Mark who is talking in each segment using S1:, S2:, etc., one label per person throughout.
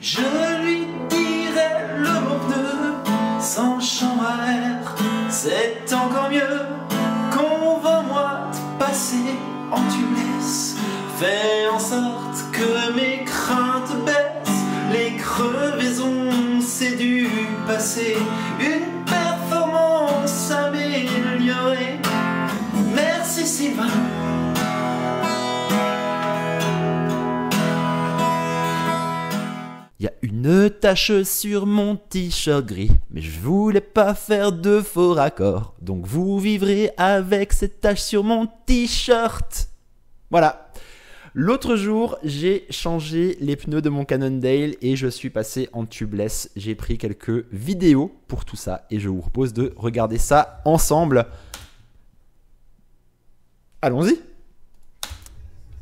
S1: Je lui dirai le mot pneu sans chambre à air. C'est encore mieux qu'on va moi te passer en tubeless. Fais en sorte que mes craintes baissent. Les crevaisons, c'est du passé. Une performance améliorée. Merci Sylvain.
S2: Il y a une tache sur mon t-shirt gris, mais je voulais pas faire de faux raccords. Donc vous vivrez avec cette tache sur mon t-shirt. Voilà. L'autre jour, j'ai changé les pneus de mon Cannondale et je suis passé en tubeless. J'ai pris quelques vidéos pour tout ça et je vous propose de regarder ça ensemble. Allons-y.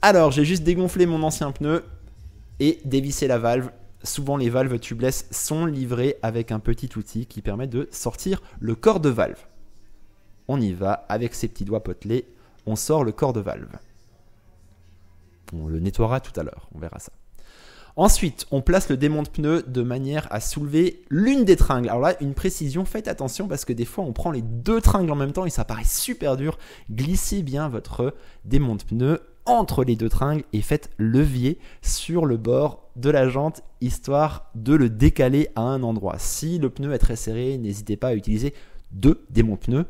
S2: Alors, j'ai juste dégonflé mon ancien pneu et dévissé la valve. Souvent, les valves tubeless sont livrées avec un petit outil qui permet de sortir le corps de valve. On y va avec ses petits doigts potelés. On sort le corps de valve. On le nettoiera tout à l'heure, on verra ça. Ensuite, on place le démonte-pneu de manière à soulever l'une des tringles. Alors là, une précision, faites attention parce que des fois, on prend les deux tringles en même temps et ça paraît super dur. Glissez bien votre démonte-pneu entre les deux tringles et faites levier sur le bord de la jante histoire de le décaler à un endroit. Si le pneu est très serré, n'hésitez pas à utiliser deux démonte-pneus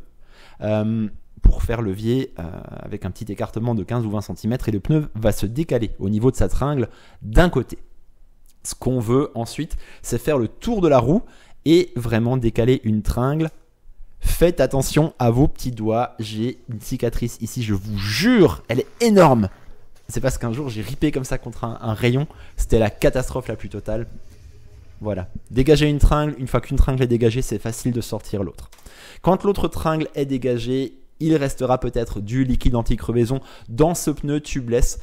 S2: pour faire levier avec un petit écartement de 15 ou 20 cm et le pneu va se décaler au niveau de sa tringle d'un côté. Ce qu'on veut ensuite, c'est faire le tour de la roue et vraiment décaler une tringle. Faites attention à vos petits doigts. J'ai une cicatrice ici, je vous jure, elle est énorme. C'est parce qu'un jour j'ai ripé comme ça contre un rayon. C'était la catastrophe la plus totale. Voilà. Dégagez une tringle. Une fois qu'une tringle est dégagée, c'est facile de sortir l'autre. Quand l'autre tringle est dégagée, il restera peut-être du liquide anti-crevaison dans ce pneu tubeless.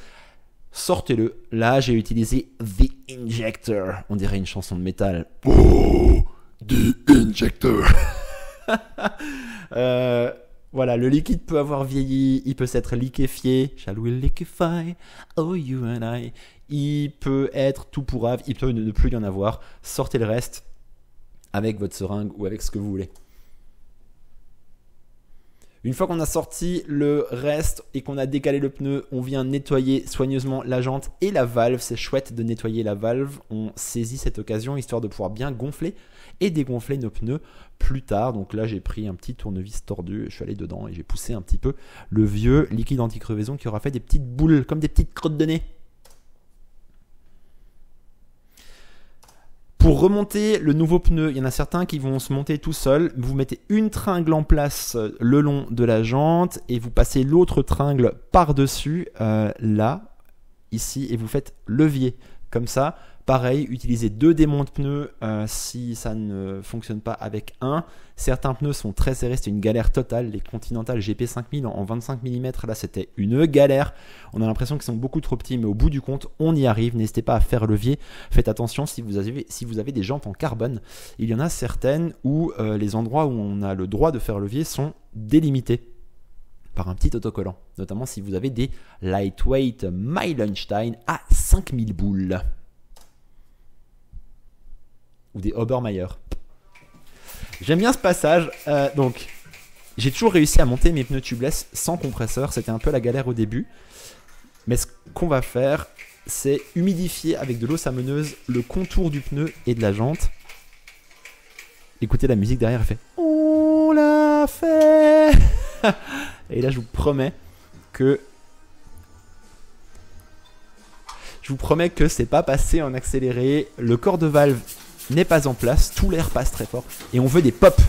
S2: Sortez-le. Là, j'ai utilisé The Injector. On dirait une chanson de métal. Oh, The Injector. Voilà, le liquide peut avoir vieilli, il peut s'être liquéfié. Shall we liquefy? Oh, you and I. Il peut être tout pourrave, il peut ne plus y en avoir. Sortez le reste avec votre seringue ou avec ce que vous voulez. Une fois qu'on a sorti le reste et qu'on a décalé le pneu, on vient nettoyer soigneusement la jante et la valve. C'est chouette de nettoyer la valve. On saisit cette occasion histoire de pouvoir bien gonfler et dégonfler nos pneus plus tard. Donc là, j'ai pris un petit tournevis tordu, je suis allé dedans et j'ai poussé un petit peu le vieux liquide anti-crevaison qui aura fait des petites boules, comme des petites crottes de nez. Pour remonter le nouveau pneu, il y en a certains qui vont se monter tout seuls. Vous mettez une tringle en place le long de la jante et vous passez l'autre tringle par-dessus, là, ici, et vous faites levier. Comme ça, pareil, utilisez deux démonte-pneus si ça ne fonctionne pas avec un. Certains pneus sont très serrés, c'est une galère totale. Les Continental GP5000 en 25 mm, là c'était une galère. On a l'impression qu'ils sont beaucoup trop petits, mais au bout du compte, on y arrive. N'hésitez pas à faire levier. Faites attention si vous avez des jantes en carbone. Il y en a certaines où les endroits où on a le droit de faire levier sont délimités par un petit autocollant, notamment si vous avez des lightweight Meilenstein à 5000 boules ou des Obermeyer. J'aime bien ce passage. Donc, j'ai toujours réussi à monter mes pneus tubeless sans compresseur. C'était un peu la galère au début. Mais ce qu'on va faire, c'est humidifier avec de l'eau savonneuse le contour du pneu et de la jante. Écoutez la musique derrière, elle fait « On l'a fait !» Et là, je vous promets que c'est pas passé en accéléré. Le corps de valve n'est pas en place, tout l'air passe très fort et on veut des pops.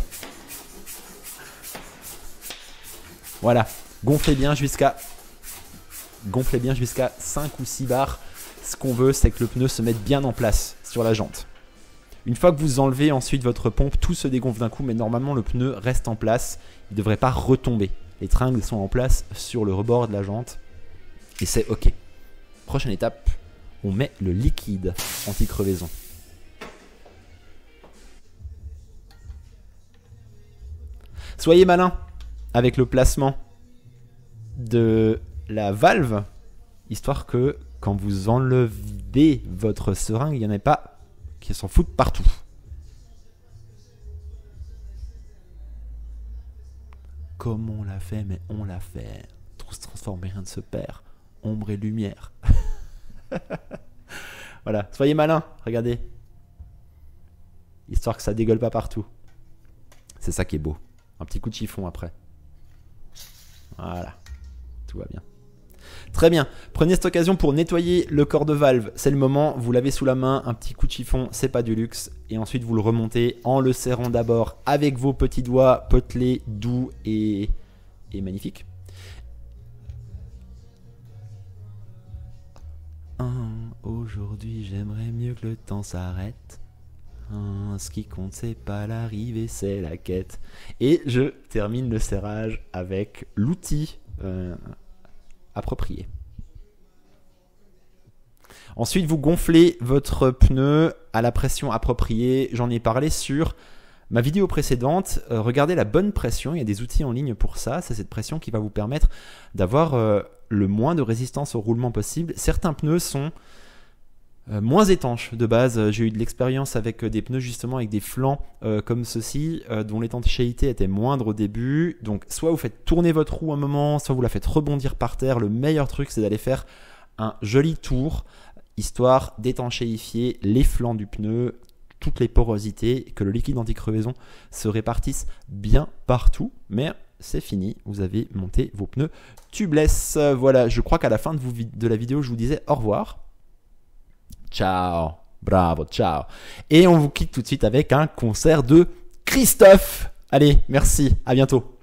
S2: Voilà, gonflez bien jusqu'à 5 ou 6 bars. Ce qu'on veut, c'est que le pneu se mette bien en place sur la jante. Une fois que vous enlevez ensuite votre pompe, tout se dégonfle d'un coup, mais normalement le pneu reste en place. Il ne devrait pas retomber. Les tringles sont en place sur le rebord de la jante et c'est ok. Prochaine étape, on met le liquide anti-crevaison. Soyez malin avec le placement de la valve, histoire que quand vous enlevez votre seringue, il n'y en ait pas qui s'en foutent partout. Comme on l'a fait, mais on l'a fait. Tout se transforme et rien ne se perd. Ombre et lumière. Voilà, soyez malins, regardez. Histoire que ça dégueule pas partout. C'est ça qui est beau. Un petit coup de chiffon après. Voilà, tout va bien. Très bien, prenez cette occasion pour nettoyer le corps de valve. C'est le moment, vous l'avez sous la main, un petit coup de chiffon, c'est pas du luxe. Et ensuite vous le remontez en le serrant d'abord avec vos petits doigts potelés, doux et magnifiques. Aujourd'hui j'aimerais mieux que le temps s'arrête. Ce qui compte c'est pas l'arrivée, c'est la quête. Et je termine le serrage avec l'outil approprié. Ensuite vous gonflez votre pneu à la pression appropriée. J'en ai parlé sur ma vidéo précédente. Regardez la bonne pression, il y a des outils en ligne pour ça. C'est cette pression qui va vous permettre d'avoir le moins de résistance au roulement possible. Certains pneus sont moins étanches de base. J'ai eu de l'expérience avec des pneus justement avec des flancs comme ceux-ci dont l'étanchéité était moindre au début. Donc soit vous faites tourner votre roue un moment, soit vous la faites rebondir par terre. Le meilleur truc c'est d'aller faire un joli tour histoire d'étanchéifier les flancs du pneu, toutes les porosités, que le liquide anti-crevaison se répartisse bien partout. Mais c'est fini, vous avez monté vos pneus tubeless. Voilà, je crois qu'à la fin de la vidéo je vous disais au revoir. Ciao, bravo, ciao. Et on vous quitte tout de suite avec un concert de Christophe. Allez, merci, à bientôt.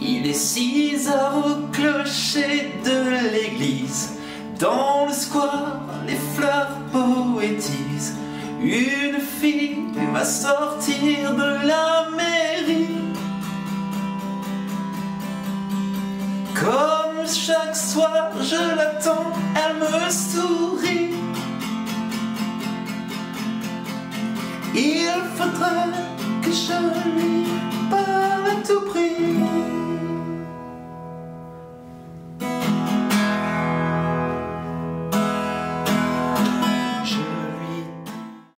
S1: Il est 6 heures au clocher de l'église. Dans le square, les fleurs poétisent. Une fille va sortir de la mairie. Comme chaque soir, je l'attends, elle me sourit. Il faudrait que je lui parle.